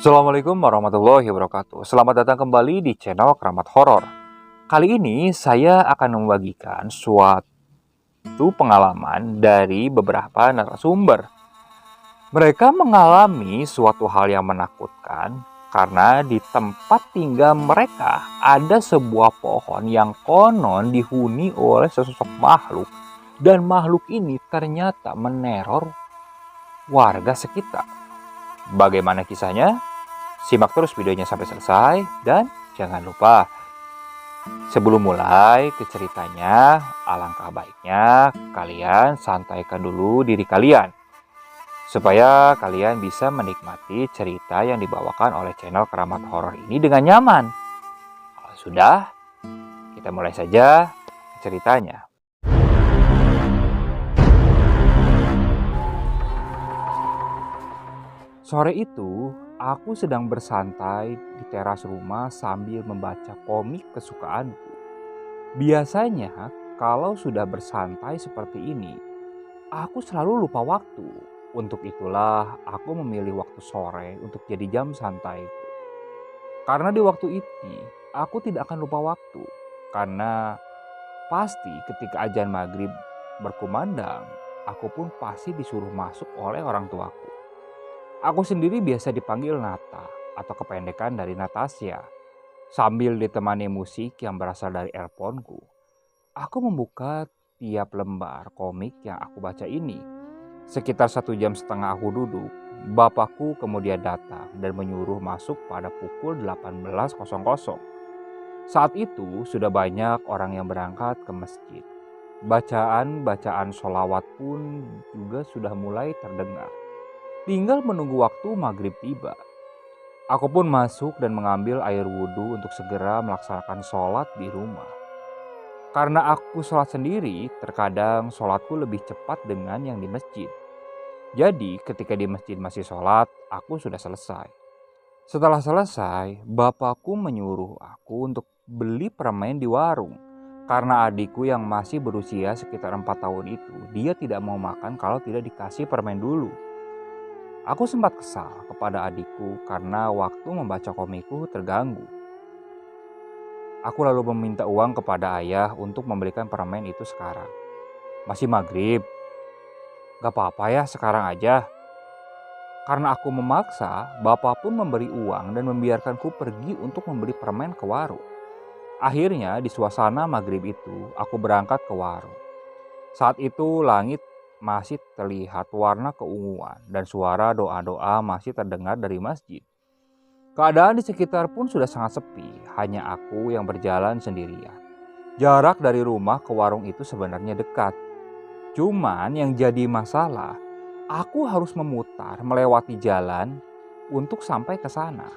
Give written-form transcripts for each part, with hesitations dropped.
Assalamualaikum warahmatullahi wabarakatuh. Selamat datang kembali di channel Keramat Horor. Kali ini saya akan membagikan suatu pengalaman dari beberapa narasumber. Mereka mengalami suatu hal yang menakutkan karena di tempat tinggal mereka ada sebuah pohon yang konon dihuni oleh sesosok makhluk, dan makhluk ini ternyata meneror warga sekitar. Bagaimana kisahnya? Simak terus videonya sampai selesai dan jangan lupa sebelum mulai ke ceritanya, alangkah baiknya kalian santaikan dulu diri kalian supaya kalian bisa menikmati cerita yang dibawakan oleh channel Keramat Horor ini dengan nyaman. Kalau sudah, kita mulai saja ceritanya. Sore itu, aku sedang bersantai di teras rumah sambil membaca komik kesukaanku. Biasanya, kalau sudah bersantai seperti ini, aku selalu lupa waktu. Untuk itulah, aku memilih waktu sore untuk jadi jam santaiku. Karena di waktu itu, aku tidak akan lupa waktu. Karena pasti ketika azan maghrib berkumandang, aku pun pasti disuruh masuk oleh orang tuaku. Aku sendiri biasa dipanggil Nata atau kependekan dari Natasha. Sambil ditemani musik yang berasal dari earphone-ku, aku membuka tiap lembar komik yang aku baca ini. Sekitar 1,5 jam aku duduk, bapakku kemudian datang dan menyuruh masuk pada pukul 18.00. Saat itu sudah banyak orang yang berangkat ke masjid. Bacaan-bacaan sholawat pun juga sudah mulai terdengar. Tinggal menunggu waktu maghrib tiba. Aku pun masuk dan mengambil air wudhu untuk segera melaksanakan sholat di rumah. Karena aku sholat sendiri, terkadang sholatku lebih cepat dengan yang di masjid. Jadi ketika di masjid masih sholat, aku sudah selesai. Setelah selesai, bapakku menyuruh aku untuk beli permen di warung. Karena adikku yang masih berusia sekitar 4 tahun itu, dia tidak mau makan kalau tidak dikasih permen dulu. Aku sempat kesal kepada adikku karena waktu membaca komikku terganggu. Aku lalu meminta uang kepada ayah untuk membelikan permen itu sekarang. Masih maghrib, gak apa-apa ya sekarang aja. Karena aku memaksa, bapak pun memberi uang dan membiarkanku pergi untuk membeli permen ke warung. Akhirnya di suasana maghrib itu, aku berangkat ke warung. Saat itu langit masih terlihat warna keunguan dan suara doa-doa masih terdengar dari masjid. Keadaan di sekitar pun sudah sangat sepi, hanya aku yang berjalan sendirian. Jarak dari rumah ke warung itu sebenarnya dekat. Cuman yang jadi masalah, aku harus memutar melewati jalan untuk sampai ke sana.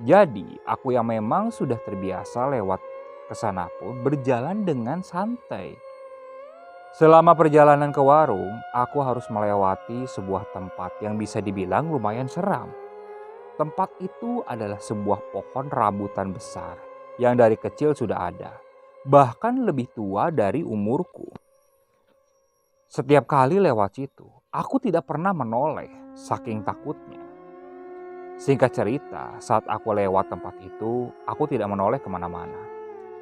Jadi, aku yang memang sudah terbiasa lewat ke sana pun berjalan dengan santai. Selama perjalanan ke warung, aku harus melewati sebuah tempat yang bisa dibilang lumayan seram. Tempat itu adalah sebuah pohon rambutan besar yang dari kecil sudah ada, bahkan lebih tua dari umurku. Setiap kali lewat situ, aku tidak pernah menoleh saking takutnya. Singkat cerita, saat aku lewat tempat itu, aku tidak menoleh kemana-mana.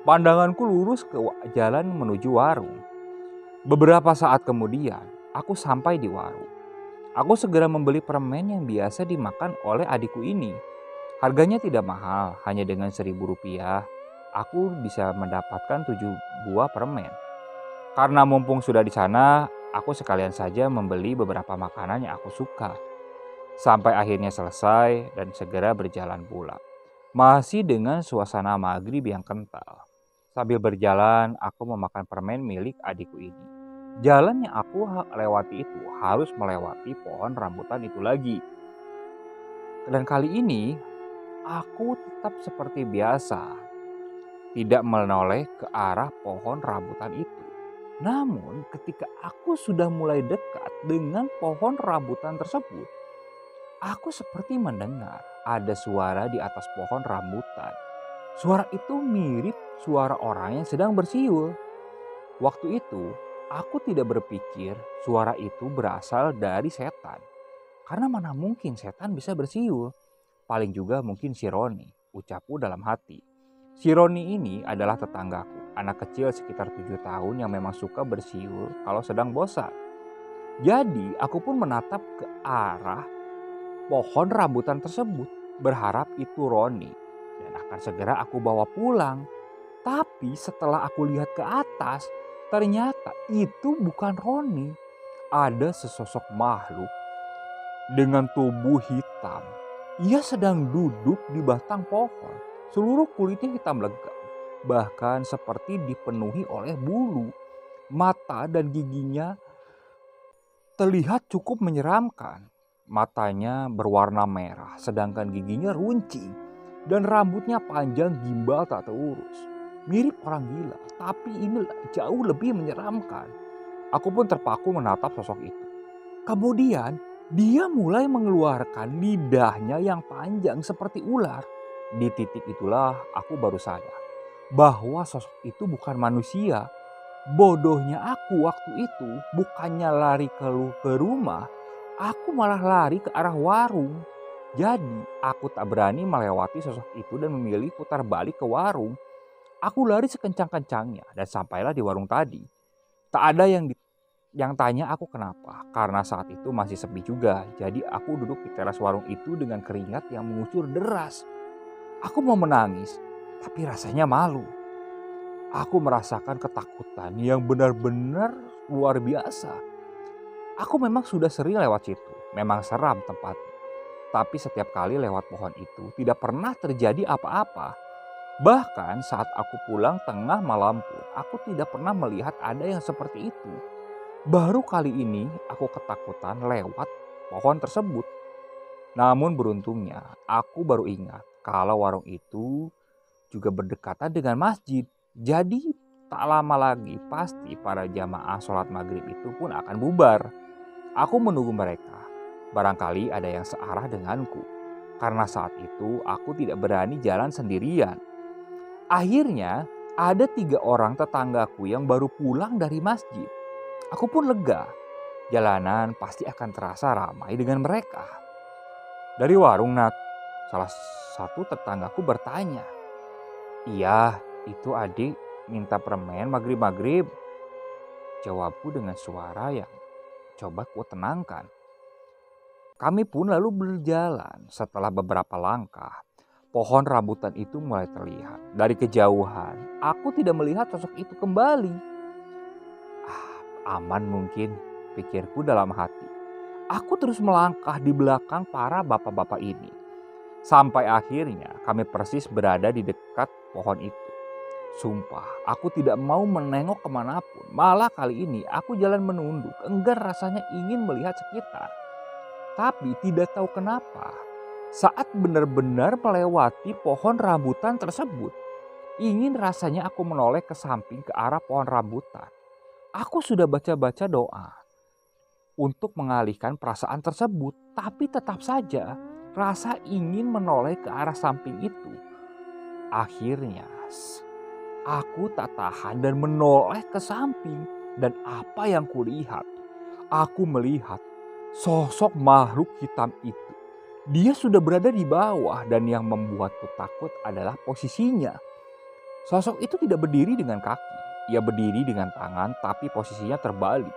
Pandanganku lurus ke jalan menuju warung. Beberapa saat kemudian, aku sampai di warung. Aku segera membeli permen yang biasa dimakan oleh adikku ini. Harganya tidak mahal, hanya dengan Rp1.000, aku bisa mendapatkan 7 buah permen. Karena mumpung sudah di sana, aku sekalian saja membeli beberapa makanan yang aku suka. Sampai akhirnya selesai dan segera berjalan pulang. Masih dengan suasana maghrib yang kental. Sambil berjalan, aku memakan permen milik adikku ini. Jalan yang aku lewati itu harus melewati pohon rambutan itu lagi. Dan kali ini, aku tetap seperti biasa, tidak menoleh ke arah pohon rambutan itu. Namun ketika aku sudah mulai dekat dengan pohon rambutan tersebut, aku seperti mendengar ada suara di atas pohon rambutan. Suara itu mirip suara orang yang sedang bersiul. Waktu itu, aku tidak berpikir suara itu berasal dari setan. Karena mana mungkin setan bisa bersiul. paling juga mungkin si Roni, ucapku dalam hati. Si Roni ini adalah tetanggaku, anak kecil sekitar 7 tahun yang memang suka bersiul kalau sedang bosan. Jadi aku pun menatap ke arah pohon rambutan tersebut, berharap itu Roni dan akan segera aku bawa pulang. Tapi setelah aku lihat ke atas, ternyata itu bukan Roni. Ada sesosok makhluk dengan tubuh hitam. Ia sedang duduk di batang pohon. Seluruh kulitnya hitam legam, bahkan seperti dipenuhi oleh bulu. Mata dan giginya terlihat cukup menyeramkan. Matanya berwarna merah, sedangkan giginya runcing. Dan rambutnya panjang gimbal tak terurus. Mirip orang gila, tapi ini jauh lebih menyeramkan. Aku pun terpaku menatap sosok itu. Kemudian dia mulai mengeluarkan lidahnya yang panjang seperti ular. Di titik itulah aku baru sadar bahwa sosok itu bukan manusia. Bodohnya aku waktu itu bukannya lari ke rumah, aku malah lari ke arah warung. Jadi aku tak berani melewati sosok itu dan memilih putar balik ke warung. Aku lari sekencang-kencangnya dan sampailah di warung tadi. Tak ada yang tanya aku kenapa, karena saat itu masih sepi juga. Jadi aku duduk di teras warung itu dengan keringat yang mengucur deras. Aku mau menangis, tapi rasanya malu. Aku merasakan ketakutan yang benar-benar luar biasa. Aku memang sudah sering lewat situ, memang seram tempatnya. Tapi setiap kali lewat pohon itu tidak pernah terjadi apa-apa. Bahkan saat aku pulang tengah malam pun, aku tidak pernah melihat ada yang seperti itu. Baru kali ini aku ketakutan lewat pohon tersebut. Namun beruntungnya aku baru ingat kalau warung itu juga berdekatan dengan masjid. Jadi tak lama lagi pasti para jamaah sholat maghrib itu pun akan bubar. Aku menunggu mereka. Barangkali ada yang searah denganku. Karena saat itu aku tidak berani jalan sendirian. Akhirnya ada 3 orang tetanggaku yang baru pulang dari masjid. Aku pun lega. Jalanan pasti akan terasa ramai dengan mereka. Dari warung, Nat, salah satu tetanggaku bertanya. Iya, itu adik minta permen maghrib-maghrib. Jawabku dengan suara yang coba ku tenangkan. Kami pun lalu berjalan. Setelah beberapa langkah, pohon rambutan itu mulai terlihat. Dari kejauhan, aku tidak melihat sosok itu kembali. Aman mungkin, pikirku dalam hati. Aku terus melangkah di belakang para bapak-bapak ini. Sampai akhirnya kami persis berada di dekat pohon itu. Sumpah, aku tidak mau menengok kemanapun. Malah kali ini aku jalan menunduk, enggan rasanya ingin melihat sekitar. Tapi tidak tahu kenapa, saat benar-benar melewati pohon rambutan tersebut, ingin rasanya aku menoleh ke samping ke arah pohon rambutan. Aku sudah baca-baca doa untuk mengalihkan perasaan tersebut, tapi tetap saja rasa ingin menoleh ke arah samping itu. Akhirnya aku tak tahan dan menoleh ke samping, dan apa yang kulihat? Aku melihat sosok makhluk hitam itu. Dia sudah berada di bawah, dan yang membuatku takut adalah posisinya. Sosok itu tidak berdiri dengan kaki, ia berdiri dengan tangan tapi posisinya terbalik.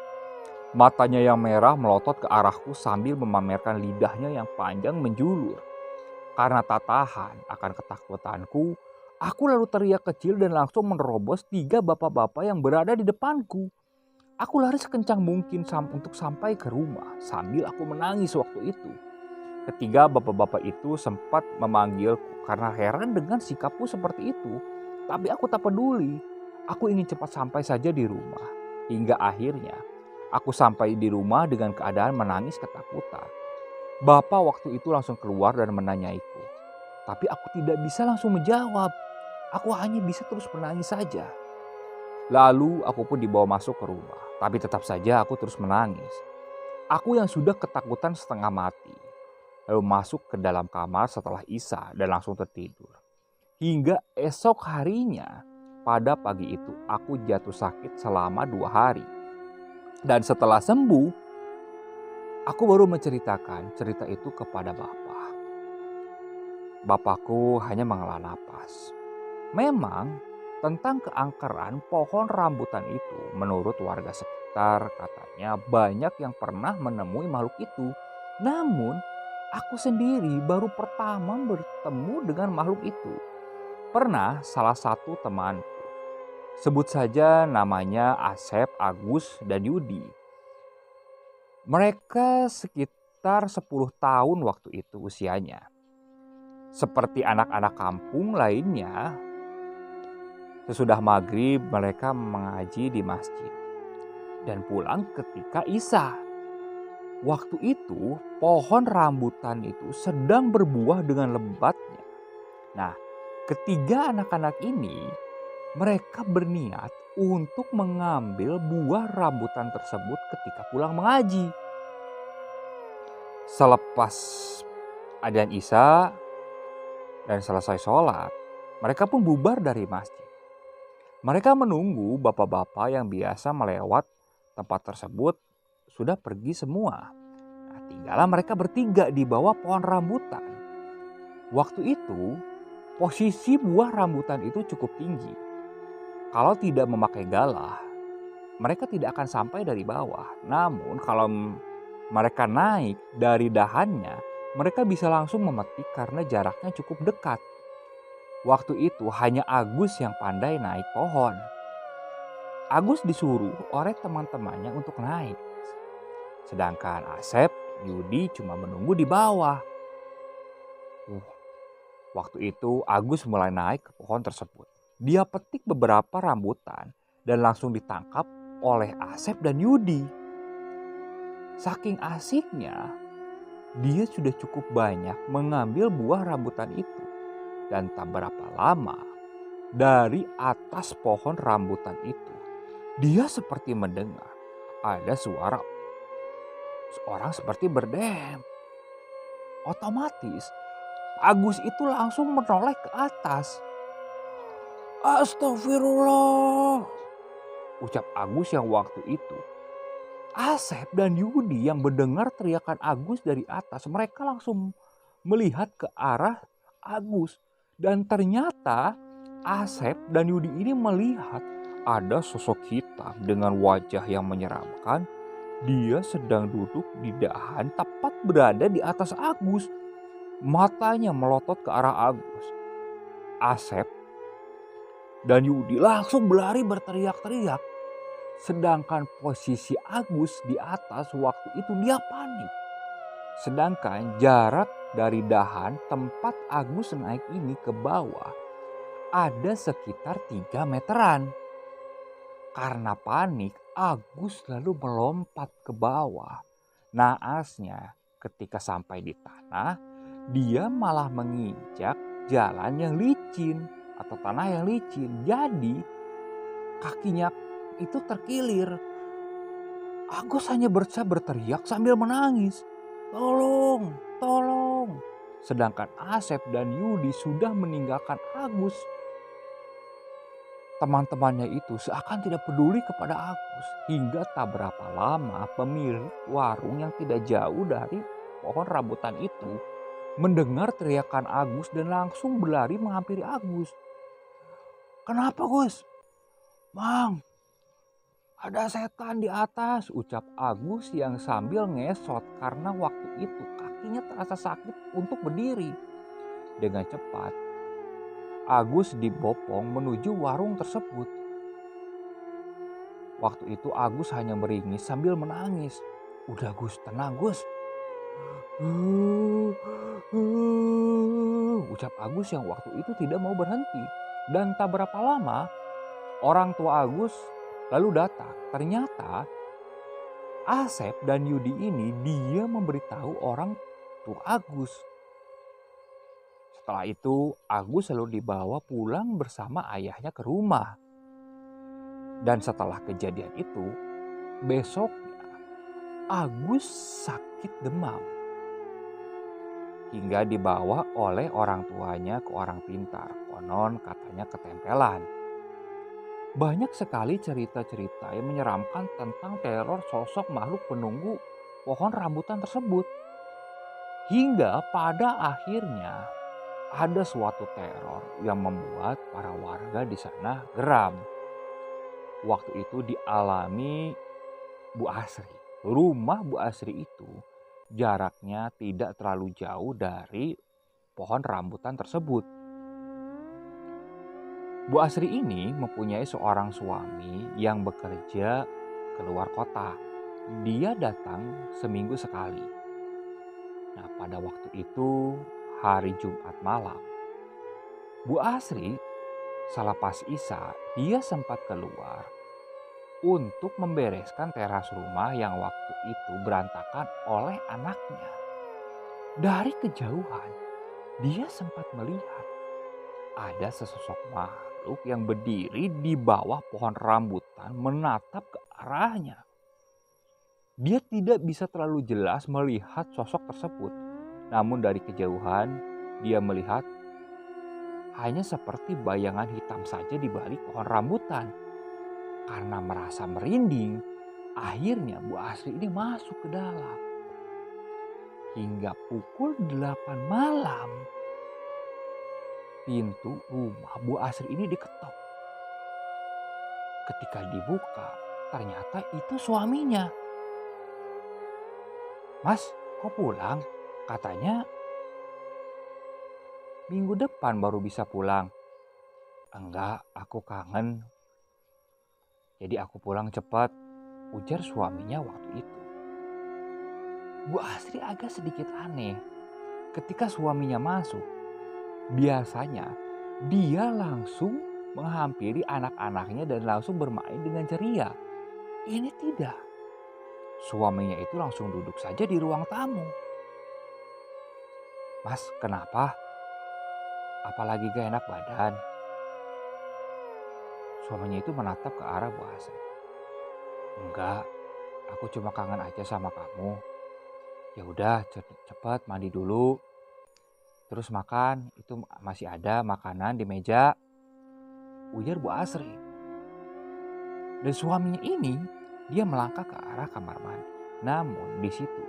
Matanya yang merah melotot ke arahku sambil memamerkan lidahnya yang panjang menjulur. Karena tak tahan akan ketakutanku, aku lalu teriak kecil dan langsung menerobos 3 bapak-bapak yang berada di depanku. Aku lari sekencang mungkin untuk sampai ke rumah sambil aku menangis waktu itu. Ketiga bapak-bapak itu sempat memanggilku karena heran dengan sikapku seperti itu. Tapi aku tak peduli. Aku ingin cepat sampai saja di rumah. Hingga akhirnya aku sampai di rumah dengan keadaan menangis ketakutan. Bapak waktu itu langsung keluar dan menanyaiku. Tapi aku tidak bisa langsung menjawab. Aku hanya bisa terus menangis saja. Lalu aku pun dibawa masuk ke rumah. Tapi tetap saja aku terus menangis. Aku yang sudah ketakutan setengah mati. Lalu masuk ke dalam kamar setelah Isya dan langsung tertidur. Hingga esok harinya, pada pagi itu aku jatuh sakit selama 2 hari. Dan setelah sembuh, aku baru menceritakan cerita itu kepada Bapak. Bapakku hanya menghela napas. Memang tentang keangkeran pohon rambutan itu, menurut warga sekitar katanya banyak yang pernah menemui makhluk itu. Namun aku sendiri baru pertama bertemu dengan makhluk itu. Pernah salah satu temanku, sebut saja namanya Asep, Agus, dan Yudi. Mereka sekitar 10 tahun waktu itu usianya. Seperti anak-anak kampung lainnya, sesudah maghrib mereka mengaji di masjid dan pulang ketika isya. Waktu itu pohon rambutan itu sedang berbuah dengan lebatnya. Nah, ketiga anak-anak ini mereka berniat untuk mengambil buah rambutan tersebut ketika pulang mengaji. Selepas adzan isya dan selesai sholat, mereka pun bubar dari masjid. Mereka menunggu bapak-bapak yang biasa melewat tempat tersebut sudah pergi semua. Nah, tinggallah mereka bertiga di bawah pohon rambutan. Waktu itu posisi buah rambutan itu cukup tinggi. Kalau tidak memakai galah, mereka tidak akan sampai dari bawah. Namun kalau mereka naik dari dahannya, mereka bisa langsung memetik karena jaraknya cukup dekat. Waktu itu hanya Agus yang pandai naik pohon. Agus disuruh oleh teman-temannya untuk naik. Sedangkan Asep, Yudi cuma menunggu di bawah. Waktu itu Agus mulai naik ke pohon tersebut. Dia petik beberapa rambutan dan langsung ditangkap oleh Asep dan Yudi. Saking asiknya, dia sudah cukup banyak mengambil buah rambutan itu. Dan tak berapa lama, dari atas pohon rambutan itu, dia seperti mendengar ada suara seorang seperti berdem. Otomatis, Agus itu langsung menoleh ke atas. "Astagfirullah," ucap Agus yang waktu itu. Asep dan Yudi yang mendengar teriakan Agus dari atas, mereka langsung melihat ke arah Agus. Dan ternyata Asep dan Yudi ini melihat ada sosok hitam dengan wajah yang menyeramkan. Dia sedang duduk di dahan tepat berada di atas Agus. Matanya melotot ke arah Agus. Asep dan Yudi langsung berlari berteriak-teriak. Sedangkan posisi Agus di atas waktu itu dia panik. Sedangkan jarak dari dahan tempat Agus naik ini ke bawah ada sekitar 3 meteran. Karena panik, Agus lalu melompat ke bawah. Naasnya ketika sampai di tanah, dia malah menginjak jalan yang licin atau tanah yang licin. Jadi kakinya itu terkilir. Agus hanya bisa berteriak sambil menangis. "Tolong, tolong." Sedangkan Asep dan Yudi sudah meninggalkan Agus. Teman-temannya itu seakan tidak peduli kepada Agus. Hingga tak berapa lama pemilik warung yang tidak jauh dari pohon rambutan itu mendengar teriakan Agus dan langsung berlari menghampiri Agus. "Kenapa, Gus?" "Mang, ada setan di atas," ucap Agus yang sambil ngesot karena waktu itu kakinya terasa sakit untuk berdiri. Dengan cepat, Agus dibopong menuju warung tersebut. Waktu itu Agus hanya meringis sambil menangis. "Udah Gus, tenang Gus," ucap Agus yang waktu itu tidak mau berhenti. Dan tak berapa lama, orang tua Agus lalu datang. Ternyata Asep dan Yudi ini dia memberitahu orang tua Agus. Setelah itu Agus lalu dibawa pulang bersama ayahnya ke rumah. Dan setelah kejadian itu, besoknya Agus sakit demam. Hingga dibawa oleh orang tuanya ke orang pintar. Konon katanya ketempelan. Banyak sekali cerita-cerita yang menyeramkan tentang teror sosok makhluk penunggu pohon rambutan tersebut. Hingga pada akhirnya ada suatu teror yang membuat para warga di sana geram. Waktu itu dialami Bu Asri. Rumah Bu Asri itu jaraknya tidak terlalu jauh dari pohon rambutan tersebut. Bu Asri ini mempunyai seorang suami yang bekerja keluar kota. Dia datang seminggu sekali. Nah, pada waktu itu hari Jumat malam, Bu Asri selepas Isya dia sempat keluar untuk membereskan teras rumah yang waktu itu berantakan oleh anaknya. Dari kejauhan, dia sempat melihat ada sesosok makhluk yang berdiri di bawah pohon rambutan menatap ke arahnya. Dia tidak bisa terlalu jelas melihat sosok tersebut. Namun dari kejauhan dia melihat hanya seperti bayangan hitam saja di balik pohon rambutan. Karena merasa merinding, akhirnya Bu Asri ini masuk ke dalam. Hingga pukul 8 malam, pintu rumah Bu Asri ini diketok. Ketika dibuka, ternyata itu suaminya. "Mas, kok pulang? Katanya minggu depan baru bisa pulang." "Enggak, aku kangen. Jadi aku pulang cepat," ujar suaminya waktu itu. Bu Asri agak sedikit aneh. Ketika suaminya masuk, biasanya dia langsung menghampiri anak-anaknya dan langsung bermain dengan ceria. Ini tidak. Suaminya itu langsung duduk saja di ruang tamu. "Mas, kenapa? Apalagi gak enak badan?" Suaminya itu menatap ke arah Bu Asri. "Enggak, aku cuma kangen aja sama kamu. Ya udah, cepet mandi dulu. Terus makan, itu masih ada makanan di meja," ujar Bu Asri. Dan suaminya ini dia melangkah ke arah kamar mandi. Namun di situ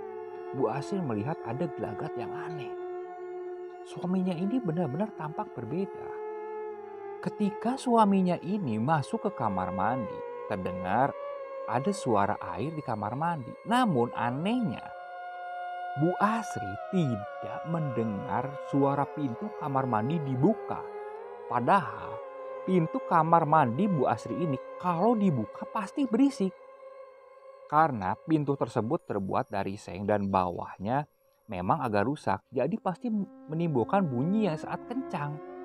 Bu Asri melihat ada gelagat yang aneh. Suaminya ini benar-benar tampak berbeda. Ketika suaminya ini masuk ke kamar mandi, terdengar ada suara air di kamar mandi. Namun anehnya, Bu Asri tidak mendengar suara pintu kamar mandi dibuka. Padahal pintu kamar mandi Bu Asri ini kalau dibuka pasti berisik. Karena pintu tersebut terbuat dari seng dan bawahnya memang agak rusak. Jadi pasti menimbulkan bunyi yang sangat kencang.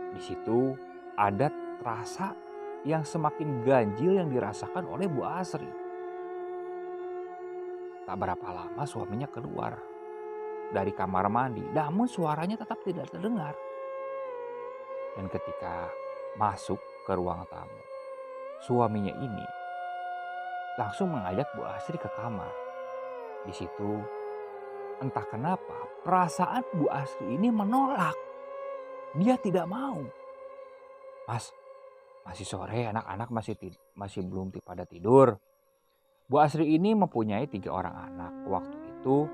Di situ ada rasa yang semakin ganjil yang dirasakan oleh Bu Asri. Tak berapa lama suaminya keluar dari kamar mandi, namun suaranya tetap tidak terdengar. Dan ketika masuk ke ruang tamu, suaminya ini langsung mengajak Bu Asri ke kamar. Di situ entah kenapa perasaan Bu Asri ini menolak. Dia tidak mau. "Mas, masih sore, anak-anak masih belum pada tidur." Bu Asri ini mempunyai 3 orang anak. Waktu itu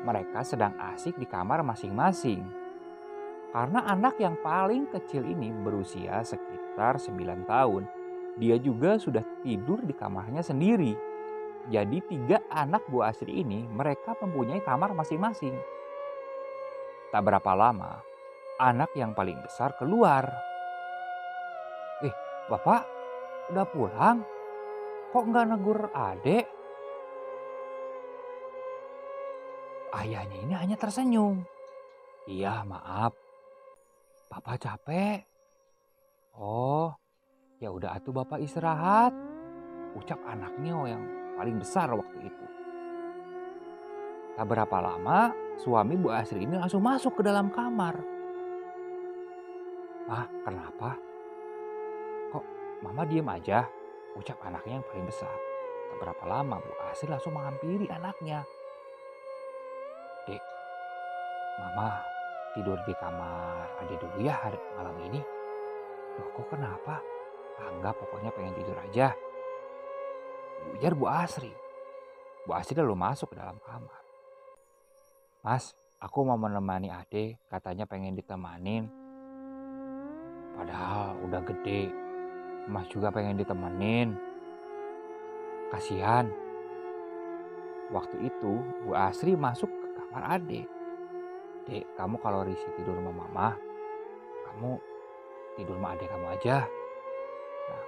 mereka sedang asik di kamar masing-masing. Karena anak yang paling kecil ini berusia sekitar 9 tahun. Dia juga sudah tidur di kamarnya sendiri. Jadi 3 anak Bu Asri ini mereka mempunyai kamar masing-masing. Tak berapa lama anak yang paling besar keluar. "Eh, Bapak udah pulang? Kok nggak negur adek?" Ayahnya ini hanya tersenyum. "Iya, maaf. Papa capek." "Oh, ya udah atuh Bapak istirahat," ucap anaknya yang paling besar waktu itu. Tak berapa lama suami Bu Asri ini langsung masuk ke dalam kamar. "Ah, kenapa? Kok Mama diem aja?" ucap anaknya yang paling besar. Tak berapa lama Bu Asri langsung menghampiri anaknya. "Dek, Mama tidur di kamar Ade dulu ya hari malam ini." "Loh, kok kenapa?" "Enggak, pokoknya pengen tidur aja," ujar Bu Asri. Bu Asri lalu masuk ke dalam kamar. "Mas, Aku mau menemani Ade, katanya pengen ditemanin. Padahal udah gede, Mas juga pengen ditemenin. Kasihan. Waktu itu Bu Asri masuk ke kamar Ade. Dek, kamu kalau risih tidur sama mama, kamu tidur sama Ade kamu aja. Nah,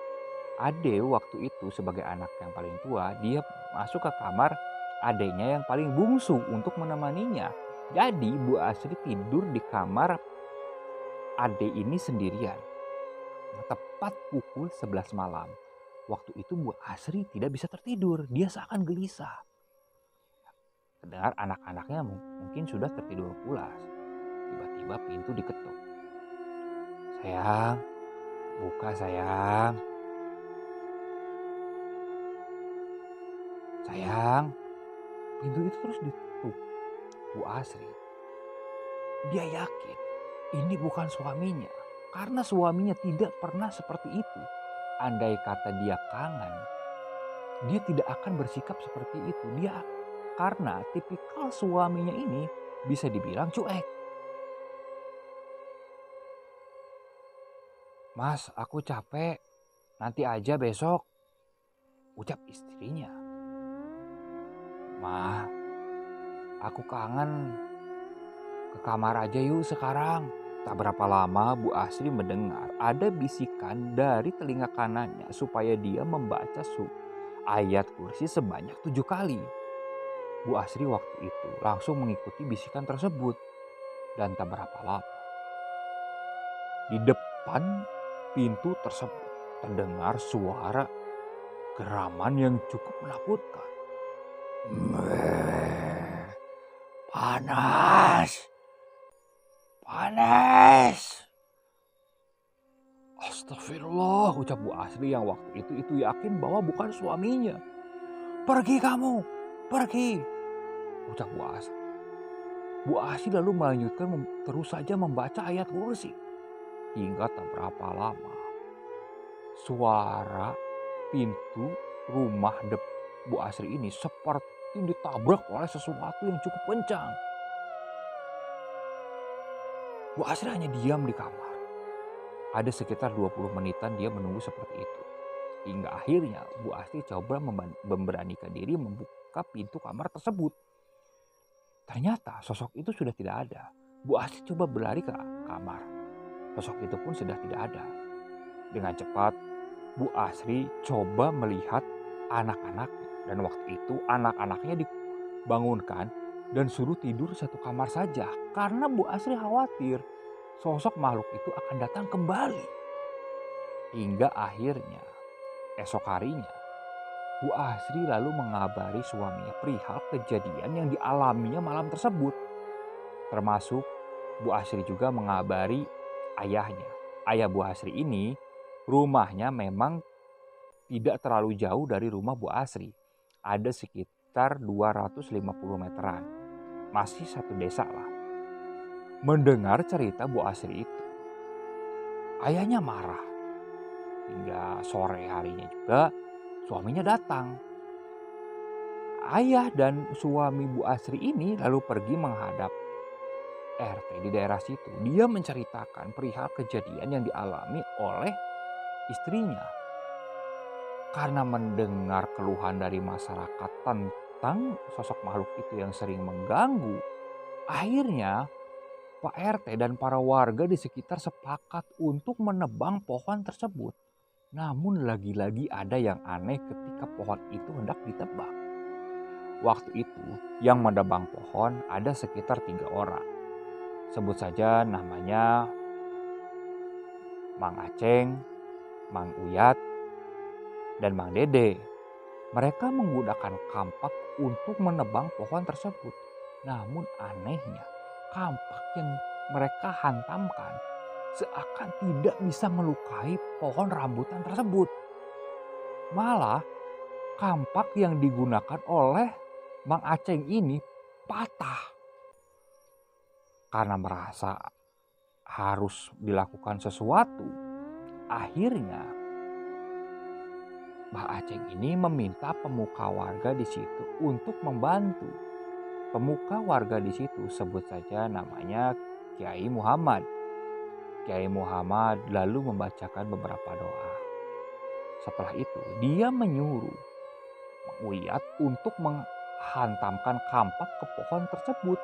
Ade waktu itu sebagai anak yang paling tua, dia masuk ke kamar adenya yang paling bungsu untuk menemaninya. Jadi Bu Asri tidur di kamar Ade ini sendirian. Tepat pukul 11 malam. Waktu itu Bu Asri tidak bisa tertidur, dia seakan gelisah. Terdengar anak-anaknya mungkin sudah tertidur pulas. Tiba-tiba pintu diketuk. Sayang, buka sayang. Sayang, pintu itu terus ditutup. Bu Asri, dia yakin ini bukan suaminya. Karena suaminya tidak pernah seperti itu. Andai kata dia kangen, dia tidak akan bersikap seperti itu. Karena tipikal suaminya ini bisa dibilang cuek. Mas, aku capek. Nanti aja besok, ucap istrinya. Ma, aku kangen. Ke kamar aja yuk sekarang. Tak berapa lama Bu Asri mendengar ada bisikan dari telinga kanannya supaya dia membaca ayat kursi sebanyak 7 kali. Bu Asri waktu itu langsung mengikuti bisikan tersebut. Dan tak berapa lama, di depan pintu tersebut terdengar suara geraman yang cukup menakutkan. Panas! Panas! Astagfirullah, ucap Bu Asri yang waktu itu yakin bahwa bukan suaminya. Pergi kamu, pergi, ucap Bu Asri. Bu Asri lalu melanjutkan terus saja membaca ayat kursi. Hingga tak berapa lama, suara pintu rumah Bu Asri ini seperti ditabrak oleh sesuatu yang cukup kencang. Bu Asri hanya diam di kamar. Ada sekitar 20 menitan dia menunggu seperti itu. Hingga akhirnya Bu Asri coba memberanikan diri membuka pintu kamar tersebut. Ternyata sosok itu sudah tidak ada. Bu Asri coba berlari ke kamar. Sosok itu pun sudah tidak ada. Dengan cepat Bu Asri coba melihat anak-anaknya. Dan waktu itu anak-anaknya dibangunkan dan suruh tidur satu kamar saja. Karena Bu Asri khawatir sosok makhluk itu akan datang kembali. Hingga akhirnya esok harinya Bu Asri lalu mengabari suaminya perihal kejadian yang dialaminya malam tersebut. Termasuk Bu Asri juga mengabari ayahnya. Ayah Bu Asri ini rumahnya memang tidak terlalu jauh dari rumah Bu Asri. Ada sekitar 250 meteran. Masih satu desa lah. Mendengar cerita Bu Asri itu, ayahnya marah. Hingga sore harinya juga suaminya datang. Ayah dan suami Bu Asri ini lalu pergi menghadap RT di daerah situ. Dia menceritakan perihal kejadian yang dialami oleh istrinya. Karena mendengar keluhan dari masyarakat tentang sosok makhluk itu yang sering mengganggu, akhirnya Pak RT dan para warga di sekitar sepakat untuk menebang pohon tersebut. Namun lagi-lagi ada yang aneh ketika pohon itu hendak ditebang. Waktu itu yang menebang pohon ada sekitar 3 orang. Sebut saja namanya Mang Aceng, Mang Uyat, dan Mang Dede. Mereka menggunakan kampak untuk menebang pohon tersebut. Namun anehnya, kampak yang mereka hantamkan seakan tidak bisa melukai pohon rambutan tersebut. Malah kampak yang digunakan oleh Mang Aceng ini patah. Karena merasa harus dilakukan sesuatu, akhirnya Mbah Aceng ini meminta pemuka warga di situ untuk membantu. pemuka warga di situ, sebut saja namanya Kiai Muhammad. Kiai Muhammad lalu membacakan beberapa doa. Setelah itu, dia menyuruh Mang Uyat untuk menghantamkan kampak ke pohon tersebut.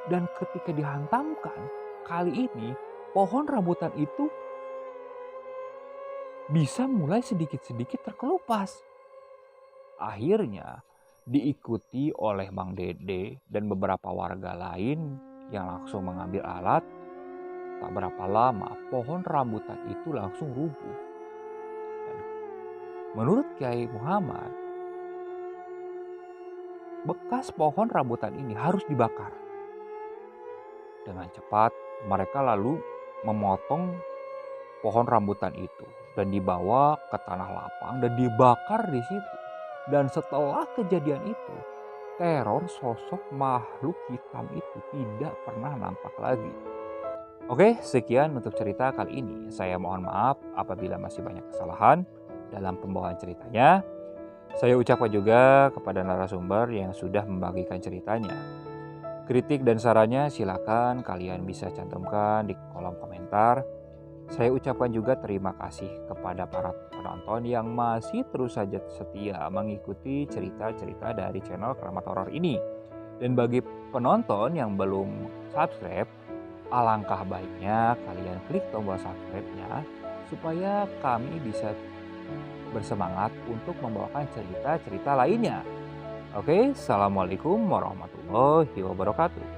Dan ketika dihantamkan, kali ini pohon rambutan itu bisa mulai sedikit-sedikit terkelupas. Akhirnya diikuti oleh Mang Dede dan beberapa warga lain yang langsung mengambil alat. Tak berapa lama pohon rambutan itu langsung rubuh. Dan menurut Kiai Muhammad, bekas pohon rambutan ini harus dibakar. Dengan cepat mereka lalu memotong pohon rambutan itu dan dibawa ke tanah lapang dan dibakar di situ. Dan setelah kejadian itu, teror sosok makhluk hitam itu tidak pernah nampak lagi. Oke, sekian untuk cerita kali ini. Saya mohon maaf apabila masih banyak kesalahan dalam pembawaan ceritanya. Saya ucapkan juga kepada narasumber yang sudah membagikan ceritanya. Kritik dan sarannya silakan kalian bisa cantumkan di kolom komentar. Saya ucapkan juga terima kasih kepada para penonton yang masih terus saja setia mengikuti cerita-cerita dari channel Keramat Horor ini. Dan bagi penonton yang belum subscribe, alangkah baiknya kalian klik tombol subscribe-nya supaya kami bisa bersemangat untuk membawakan cerita-cerita lainnya. Oke, assalamualaikum warahmatullahi wabarakatuh.